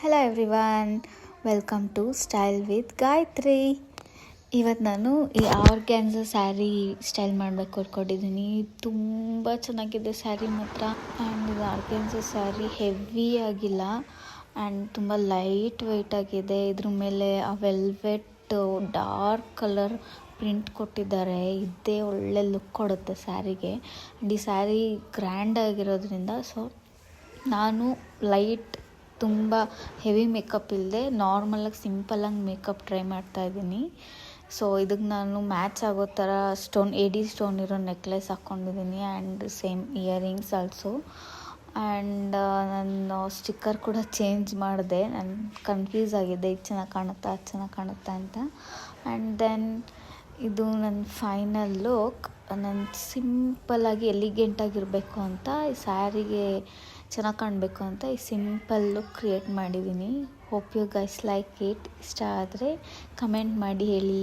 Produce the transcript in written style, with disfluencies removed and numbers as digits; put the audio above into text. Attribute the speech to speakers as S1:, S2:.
S1: Hello everyone, welcome to style with Gayathri. ಇವತ್ತು ನಾನು ಈ ಆರ್ಗ್ಯಾನ್ಸ ಸ್ಯಾರಿ ಸ್ಟೈಲ್ ಮಾಡಬೇಕು ಅಂದ್ಕೊಂಡಿದ್ದೀನಿ. ತುಂಬ ಚೆನ್ನಾಗಿದೆ ಸ್ಯಾರಿ ಮಾತ್ರ. ಆ್ಯಂಡ್ ಇದು ಆರ್ಗ್ಯಾನ್ಸ ಸ್ಯಾರಿ ಹೆವಿ ಆಗಿಲ್ಲ ಆ್ಯಂಡ್ ತುಂಬ ಲೈಟ್ ವೆಯ್ಟ್ ಆಗಿದೆ. ಇದ್ರ ಮೇಲೆ ಆ ವೆಲ್ವೆಟ್ ಡಾರ್ಕ್ ಕಲರ್ ಪ್ರಿಂಟ್ ಕೊಟ್ಟಿದ್ದಾರೆ. ಇದೇ ಒಳ್ಳೆ ಲುಕ್ ಕೊಡುತ್ತೆ ಸ್ಯಾರಿಗೆ. ಆ್ಯಂಡ್ ಈ ಸ್ಯಾರಿ ಗ್ರ್ಯಾಂಡ್ ಆಗಿರೋದ್ರಿಂದ ನಾನು ಲೈಟ್ ತುಂಬ ಹೆವಿ ಮೇಕಪ್ ಇಲ್ಲದೆ ನಾರ್ಮಲಾಗಿ ಸಿಂಪಲಾಗಿ ಮೇಕಪ್ ಟ್ರೈ ಮಾಡ್ತಾಯಿದ್ದೀನಿ. ಇದಕ್ಕೆ ನಾನು ಮ್ಯಾಚ್ ಆಗೋ ಥರ ಎಡಿ ಸ್ಟೋನ್ ಇರೋ ನೆಕ್ಲೆಸ್ ಹಾಕ್ಕೊಂಡಿದ್ದೀನಿ and same earrings also. And ನಾನು ಸ್ಟಿಕ್ಕರ್ ಕೂಡ ಚೇಂಜ್ ಮಾಡಿದೆ. ನಾನು ಕನ್ಫ್ಯೂಸ್ ಆಗಿದ್ದೆ, ಇದು ಚೆನ್ನಾಗಿ ಕಾಣುತ್ತಾ ಅದು ಚೆನ್ನಾಗಿ ಕಾಣುತ್ತಾ ಅಂತ. ಆ್ಯಂಡ್ ದೆನ್ ಇದು ನನ್ನ ಫೈನಲ್ ಲುಕ್. ನಾನು ಸಿಂಪಲ್ಲಾಗಿ ಎಲಿಗೆಂಟಾಗಿರಬೇಕು ಅಂತ ಈ ಸ್ಯಾರಿಗೆ ಚೆನ್ನಾಗಿ ಕಾಣಬೇಕು ಅಂತ ಈ ಸಿಂಪಲ್ ಲುಕ್ ಕ್ರಿಯೇಟ್ ಮಾಡಿದ್ದೀನಿ. Hope you guys like it. ಇಷ್ಟ ಆದರೆ ಕಮೆಂಟ್ ಮಾಡಿ ಹೇಳಿ.